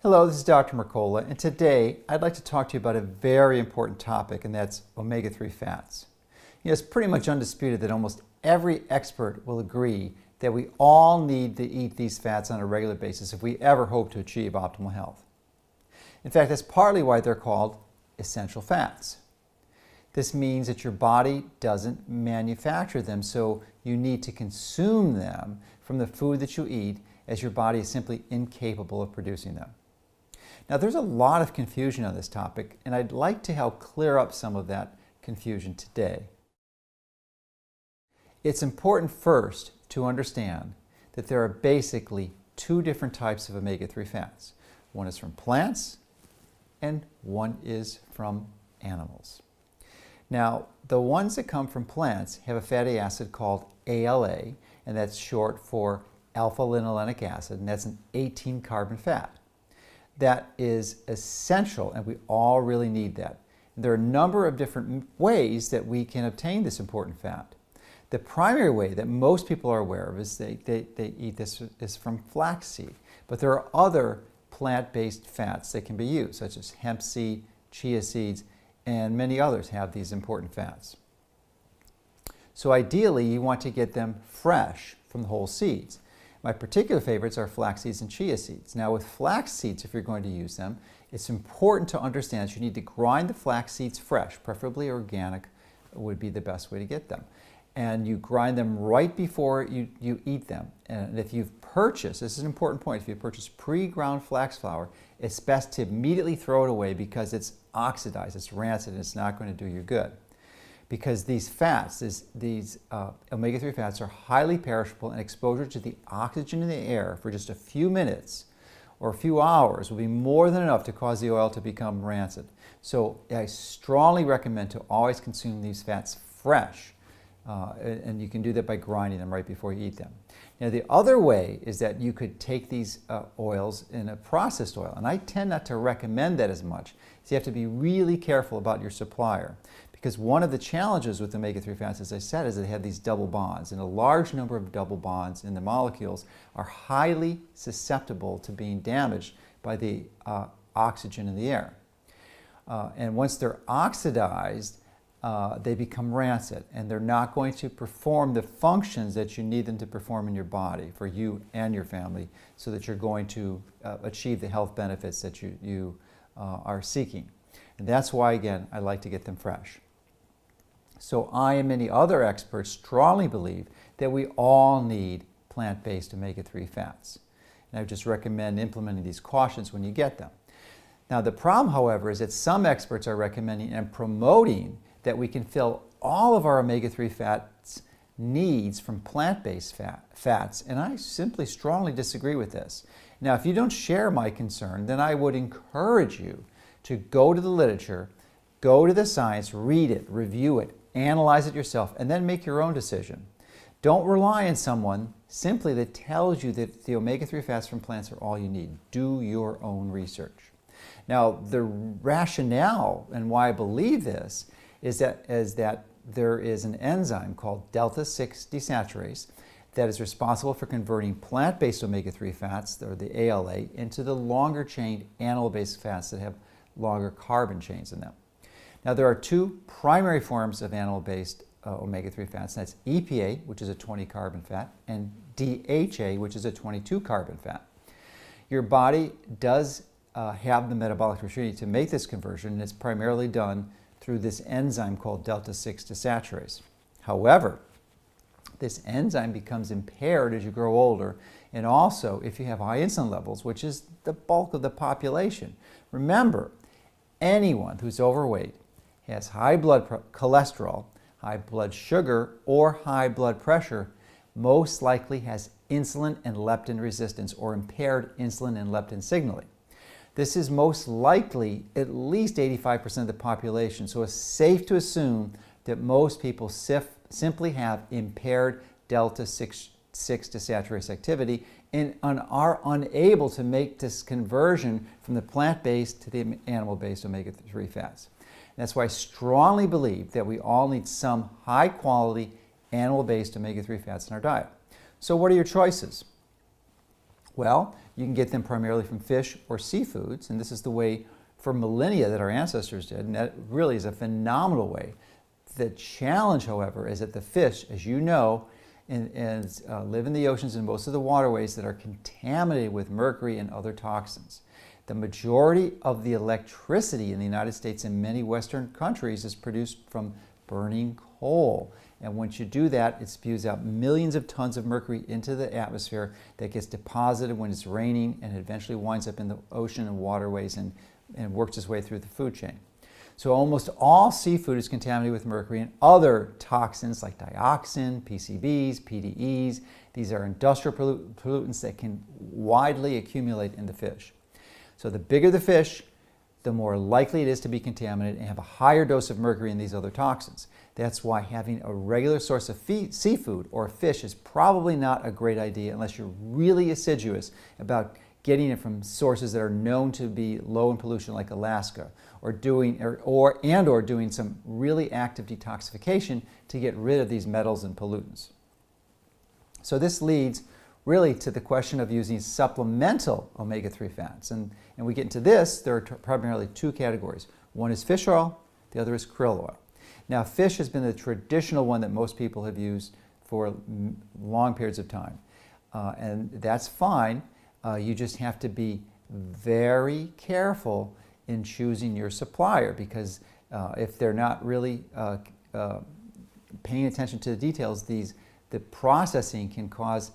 Hello, this is Dr. Mercola, and today I'd like to talk to you about a very important topic, and that's omega-3 fats. It's pretty much undisputed that almost every expert will agree that we all need to eat these fats on a regular basis if we ever hope to achieve optimal health. In fact, that's partly why they're called essential fats. This means that your body doesn't manufacture them, so you need to consume them from the food that you eat, as your body is simply incapable of producing them. Now, there's a lot of confusion on this topic, and I'd like to help clear up some of that confusion today. It's important first to understand that there are basically two different types of omega-3 fats. One is from plants, and one is from animals. Now, the ones that come from plants have a fatty acid called ALA, and that's short for alpha-linolenic acid, and that's an 18-carbon fat. That is essential, and we all really need that. There are a number of different ways that we can obtain this important fat. The primary way that most people are aware of is they eat this is from flaxseed, but there are other plant-based fats that can be used, such as hemp seed, chia seeds, and many others have these important fats. So ideally, you want to get them fresh from the whole seeds. My particular favorites are flax seeds and chia seeds. Now, with flax seeds, if you're going to use them, it's important to understand that you need to grind the flax seeds fresh, preferably organic would be the best way to get them. And you grind them right before you eat them. And if you've purchased, this is an important point, if you purchase pre-ground flax flour, it's best to immediately throw it away because it's oxidized, it's rancid, and it's not going to do you good. Because these fats, these omega-3 fats are highly perishable, and exposure to the oxygen in the air for just a few minutes or a few hours will be more than enough to cause the oil to become rancid. So I strongly recommend to always consume these fats fresh, and you can do that by grinding them right before you eat them. Now, the other way is that you could take these oils in a processed oil, and I tend not to recommend that as much. So you have to be really careful about your supplier. Because one of the challenges with omega-3 fats, as I said, is they have these double bonds, and a large number of double bonds in the molecules are highly susceptible to being damaged by the oxygen in the air. And once they're oxidized, they become rancid, and they're not going to perform the functions that you need them to perform in your body for you and your family, so that you're going to achieve the health benefits that you are seeking. And that's why, again, I like to get them fresh. So I and many other experts strongly believe that we all need plant-based omega-3 fats. And I just recommend implementing these cautions when you get them. Now, the problem, however, is that some experts are recommending and promoting that we can fill all of our omega-3 fats needs from plant-based fats, and I simply strongly disagree with this. Now, if you don't share my concern, then I would encourage you to go to the literature, go to the science, read it, review it, analyze it yourself, and then make your own decision. Don't rely on someone simply that tells you that the omega-3 fats from plants are all you need. Do your own research. Now, the rationale and why I believe this is that there is an enzyme called delta-6 desaturase that is responsible for converting plant-based omega-3 fats, or the ALA, into the longer-chain animal-based fats that have longer carbon chains in them. Now, there are two primary forms of animal-based omega-3 fats, and that's EPA, which is a 20-carbon fat, and DHA, which is a 22-carbon fat. Your body does have the metabolic machinery to make this conversion, and it's primarily done through this enzyme called delta-6 desaturase. However, this enzyme becomes impaired as you grow older, and also if you have high insulin levels, which is the bulk of the population. Remember, anyone who's overweight, has high blood cholesterol, high blood sugar, or high blood pressure, most likely has insulin and leptin resistance, or impaired insulin and leptin signaling. This is most likely at least 85% of the population, so it's safe to assume that most people simply have impaired delta-6 desaturase activity and are unable to make this conversion from the plant-based to the animal-based omega-3 fats. That's why I strongly believe that we all need some high-quality animal-based omega-3 fats in our diet. So what are your choices? Well, You can get them primarily from fish or seafoods, and this is the way for millennia that our ancestors did, and that really is a phenomenal way. The challenge, however, is that the fish, as you know, live in the oceans and most of the waterways that are contaminated with mercury and other toxins. The majority of the electricity in the United States and many Western countries is produced from burning coal. And once you do that, it spews out millions of tons of mercury into the atmosphere that gets deposited when it's raining and eventually winds up in the ocean and waterways and works its way through the food chain. So almost all seafood is contaminated with mercury and other toxins like dioxin, PCBs, PDEs. These are industrial pollutants that can widely accumulate in the fish. So the bigger the fish, the more likely it is to be contaminated and have a higher dose of mercury and these other toxins. That's why having a regular source of seafood or fish is probably not a great idea unless you're really assiduous about getting it from sources that are known to be low in pollution like Alaska, or doing some really active detoxification to get rid of these metals and pollutants. So this leads really to the question of using supplemental omega-3 fats. And we get into this, there are primarily two categories. One is fish oil, the other is krill oil. Now, fish has been the traditional one that most people have used for long periods of time. And that's fine. You just have to be very careful in choosing your supplier, because if they're not really paying attention to the details, the processing can cause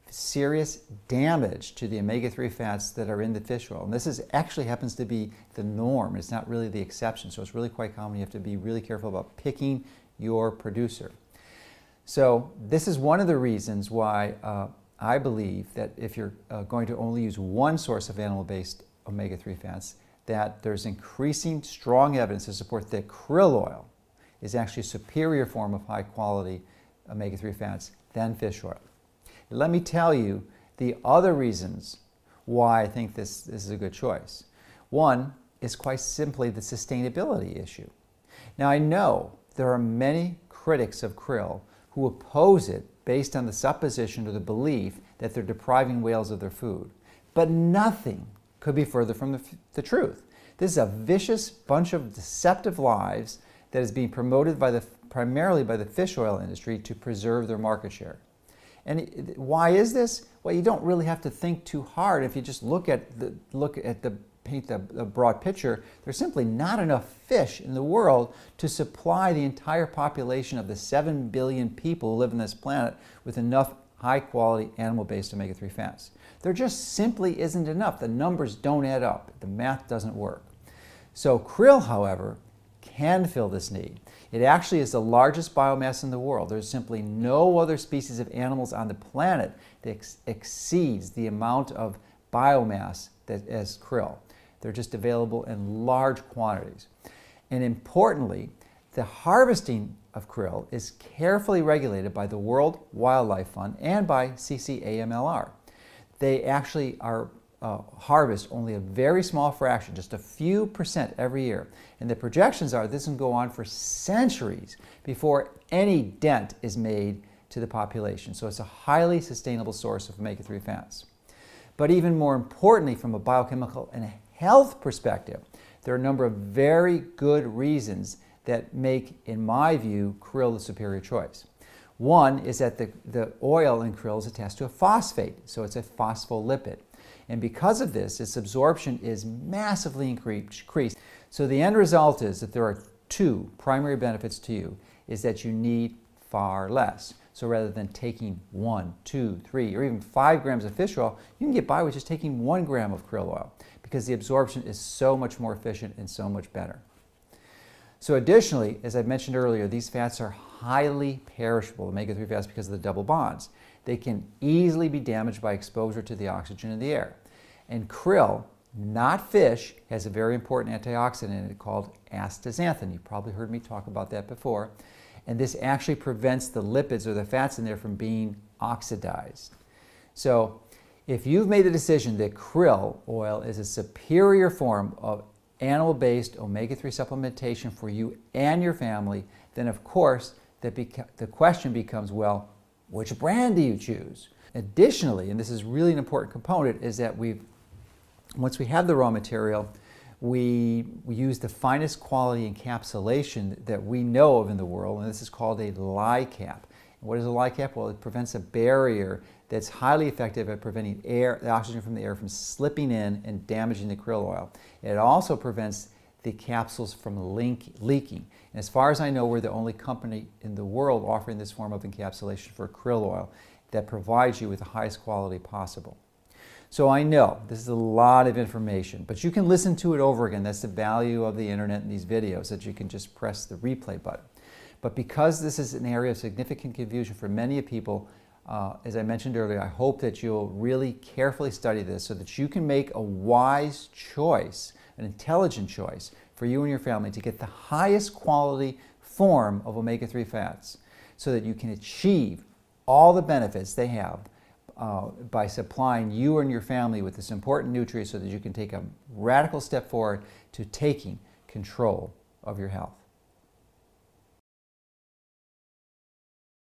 serious damage to the omega-3 fats that are in the fish oil. And this actually happens to be the norm. It's not really the exception. So it's really quite common. You have to be really careful about picking your producer. So this is one of the reasons why I believe that if you're going to only use one source of animal-based omega-3 fats, that there's increasing strong evidence to support that krill oil is actually a superior form of high-quality omega-3 fats than fish oil. Let me tell you the other reasons why I think this is a good choice. One is quite simply the sustainability issue. Now, I know there are many critics of krill who oppose it based on the supposition or the belief that they're depriving whales of their food. But nothing could be further from the truth. This is a vicious bunch of deceptive lies that is being promoted primarily by the fish oil industry to preserve their market share. And why is this? Well, you don't really have to think too hard if you just paint the broad picture. There's simply not enough fish in the world to supply the entire population of the 7 billion people who live on this planet with enough high-quality animal-based omega-3 fats. There just simply isn't enough. The numbers don't add up. The math doesn't work. So krill, however, can fill this need. It actually is the largest biomass in the world. There's simply no other species of animals on the planet that exceeds the amount of biomass that as krill. They're just available in large quantities. And importantly, the harvesting of krill is carefully regulated by the World Wildlife Fund and by CCAMLR. They actually harvest only a very small fraction, just a few percent every year. And the projections are this can go on for centuries before any dent is made to the population. So it's a highly sustainable source of omega-3 fats. But even more importantly, from a biochemical and a health perspective, there are a number of very good reasons that make, in my view, krill the superior choice. One is that the oil in krill is attached to a phosphate, so it's a phospholipid. And because of this, its absorption is massively increased. So the end result is that there are two primary benefits to you, is that you need far less. So rather than taking 1, 2, 3, or even 5 grams of fish oil, you can get by with just taking 1 gram of krill oil because the absorption is so much more efficient and so much better. So additionally, as I mentioned earlier, these fats are highly perishable, omega-3 fats, because of the double bonds. They can easily be damaged by exposure to the oxygen in the air. And krill, not fish, has a very important antioxidant in it called astaxanthin. You've probably heard me talk about that before. And this actually prevents the lipids or the fats in there from being oxidized. So if you've made the decision that krill oil is a superior form of animal-based omega-3 supplementation for you and your family, then of course the question becomes, well, which brand do you choose? Additionally, and this is really an important component, is that once we have the raw material, we use the finest quality encapsulation that we know of in the world, and this is called a LICAP. What is a LICAP? Well, it prevents a barrier that's highly effective at preventing the oxygen from the air from slipping in and damaging the krill oil. It also prevents the capsules from leaking. And as far as I know, we're the only company in the world offering this form of encapsulation for krill oil that provides you with the highest quality possible. So I know this is a lot of information, but you can listen to it over again. That's the value of the internet and these videos, that you can just press the replay button. But because this is an area of significant confusion for many people, as I mentioned earlier, I hope that you'll really carefully study this so that you can make a wise choice, an intelligent choice for you and your family to get the highest quality form of omega-3 fats so that you can achieve all the benefits they have by supplying you and your family with this important nutrient so that you can take a radical step forward to taking control of your health.